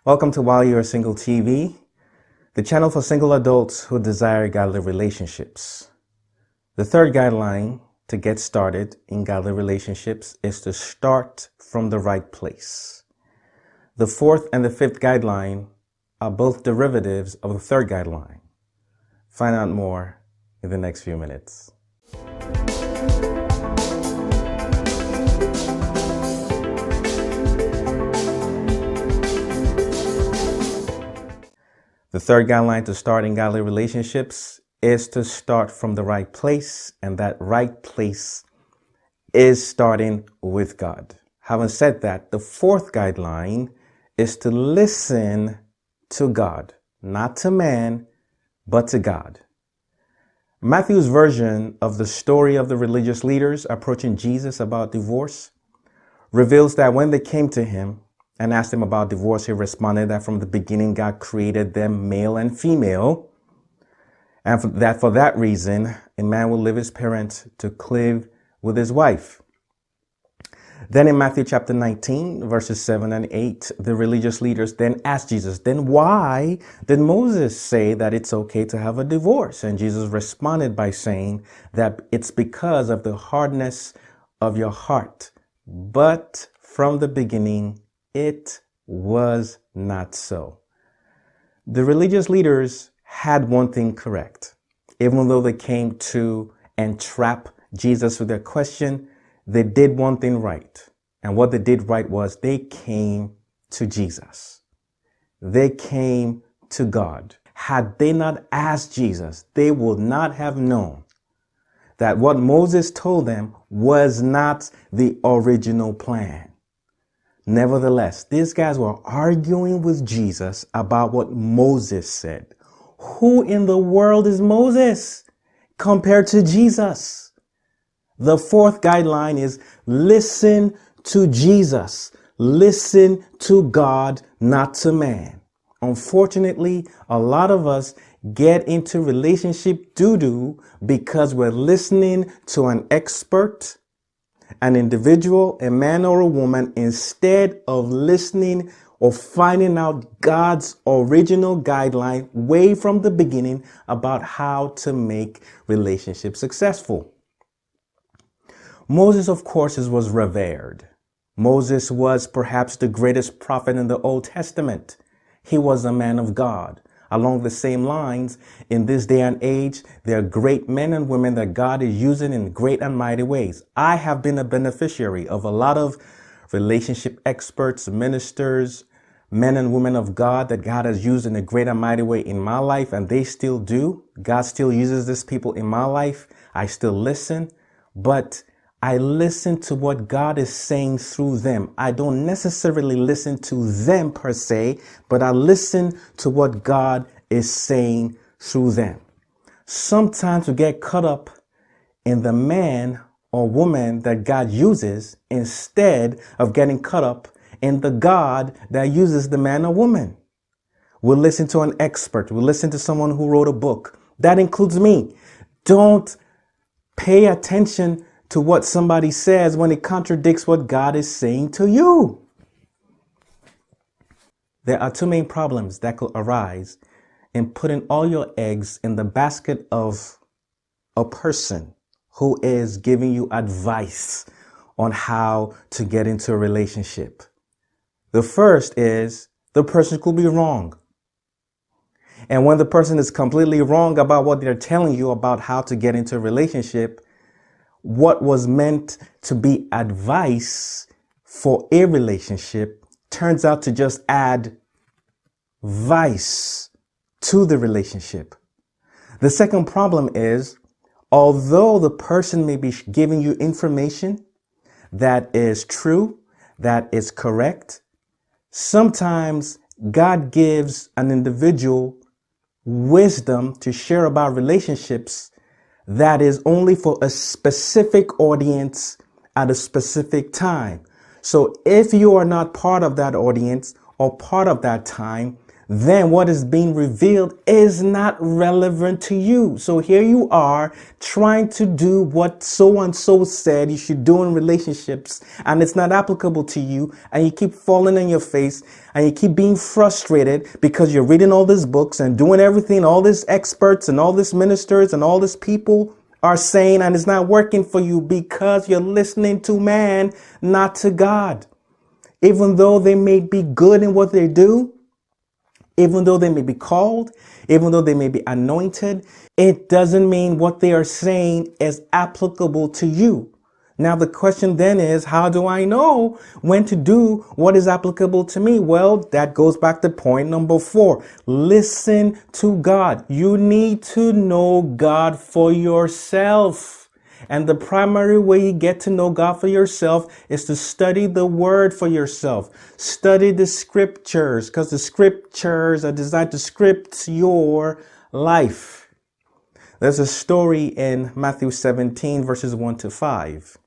Welcome to While You're Single TV, the channel for single adults who desire godly relationships. The third guideline to get started in godly relationships is to start from the right place. The fourth and the fifth guideline are both derivatives of the third guideline. Find out more in the next few minutes. The third guideline to start in godly relationships is to start from the right place, and that right place is starting with God. Having said that, the fourth guideline is to listen to God, not to man, but to God. Matthew's version of the story of the religious leaders approaching Jesus about divorce reveals that when they came to him and asked him about divorce, he responded that from the beginning, God created them male and female. And for that reason, a man will leave his parents to cleave with his wife. Then in Matthew chapter 19, verses 7 and 8, the religious leaders then asked Jesus, then why did Moses say that it's okay to have a divorce? And Jesus responded by saying that it's because of the hardness of your heart. But from the beginning, it was not so. The religious leaders had one thing correct. Even though they came to entrap Jesus with their question, they did one thing right. And what they did right was they came to Jesus. They came to God. Had they not asked Jesus, they would not have known that what Moses told them was not the original plan. Nevertheless, these guys were arguing with Jesus about what Moses said. Who in the world is Moses compared to Jesus? The fourth guideline is listen to Jesus. Listen to God, not to man. Unfortunately, a lot of us get into relationship doo-doo because we're listening to an expert, an individual, a man or a woman, instead of listening or finding out God's original guideline way from the beginning about how to make relationships successful. Moses, of course, was revered. Moses was perhaps the greatest prophet in the Old Testament. He was a man of God. Along the same lines, in this day and age, there are great men and women that God is using in great and mighty ways. I have been a beneficiary of a lot of relationship experts, ministers, men and women of God that God has used in a great and mighty way in my life, and they still do. God still uses these people in my life. I still listen, but I listen to what God is saying through them. I don't necessarily listen to them per se, but I listen to what God is saying through them. Sometimes we get caught up in the man or woman that God uses instead of getting caught up in the God that uses the man or woman. We'll listen to an expert. We'll listen to someone who wrote a book. That includes me. Don't pay attention to what somebody says when it contradicts what God is saying to you. There are two main problems that could arise in putting all your eggs in the basket of a person who is giving you advice on how to get into a relationship. The first is the person could be wrong. And when the person is completely wrong about what they're telling you about how to get into a relationship, what was meant to be advice for a relationship turns out to just add vice to the relationship. The second problem is, although the person may be giving you information that is true, that is correct, sometimes God gives an individual wisdom to share about relationships that is only for a specific audience at a specific time. So if you are not part of that audience or part of that time, then what is being revealed is not relevant to you. So here you are trying to do what so and so said you should do in relationships, and it's not applicable to you, and you keep falling on your face, and you keep being frustrated because you're reading all these books and doing everything all these experts and all these ministers and all these people are saying, and it's not working for you because you're listening to man, not to God. Even though they may be good in what they do, even though they may be called, even though they may be anointed, it doesn't mean what they are saying is applicable to you. Now, the question then is, how do I know when to do what is applicable to me? Well, that goes back to point number 4. Listen to God. You need to know God for yourself. And the primary way you get to know God for yourself is to study the word for yourself. Study the scriptures, because the scriptures are designed to script your life. There's a story in Matthew 17, verses 1 to 5.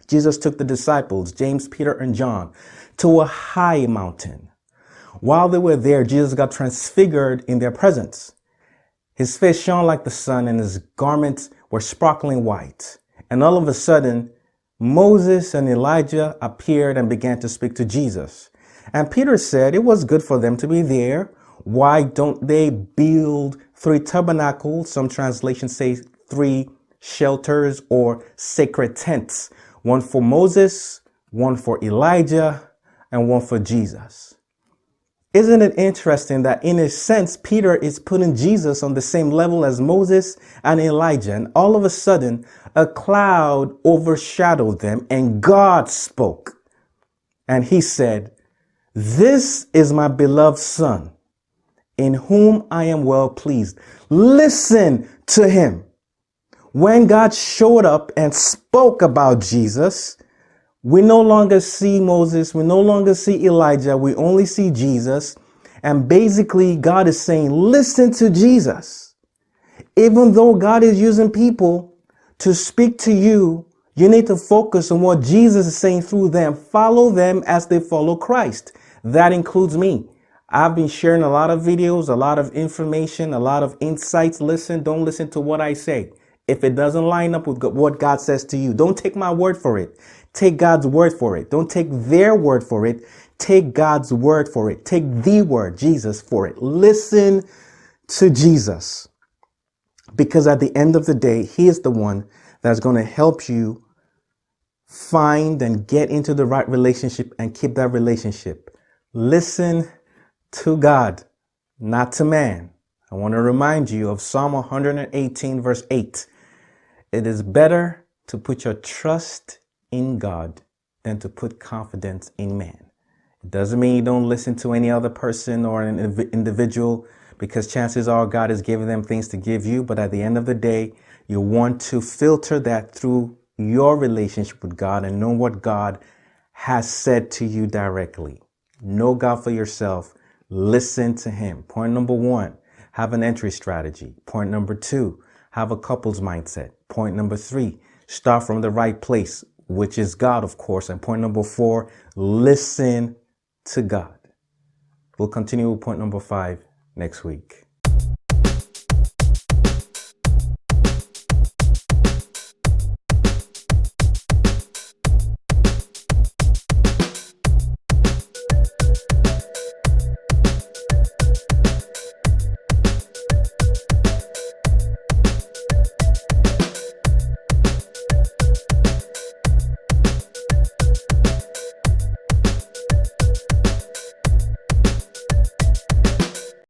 Jesus took the disciples, James, Peter, and John, to a high mountain. While they were there, Jesus got transfigured in their presence. His face shone like the sun, and his garments were sparkling white. And all of a sudden, Moses and Elijah appeared and began to speak to Jesus. And Peter said it was good for them to be there. Why don't they build 3 tabernacles? Some translations say 3 shelters or sacred tents. One for Moses, one for Elijah, and one for Jesus. Isn't it interesting that in a sense, Peter is putting Jesus on the same level as Moses and Elijah, and all of a sudden a cloud overshadowed them and God spoke. And he said, "This is my beloved son, in whom I am well pleased. Listen to him." When God showed up and spoke about Jesus, we no longer see Moses, we no longer see Elijah, we only see Jesus. And basically, God is saying, listen to Jesus. Even though God is using people to speak to you, you need to focus on what Jesus is saying through them. Follow them as they follow Christ. That includes me. I've been sharing a lot of videos, a lot of information, a lot of insights. Don't listen to what I say. If it doesn't line up with what God says to you, don't take my word for it. Take God's word for it. Don't take their word for it. Take God's word for it. Take the word, Jesus, for it. Listen to Jesus. Because at the end of the day, he is the one that's going to help you find and get into the right relationship and keep that relationship. Listen to God, not to man. I want to remind you of Psalm 118, verse 8. It is better to put your trust in God than to put confidence in man. It doesn't mean you don't listen to any other person or an individual, because chances are God is giving them things to give you. But at the end of the day, you want to filter that through your relationship with God and know what God has said to you directly. Know God for yourself. Listen to him. Point number 1, have an entry strategy. Point number 2, have a couple's mindset. Point number 3, start from the right place, which is God, of course. And point number 4, listen to God. We'll continue with point number 5 next week.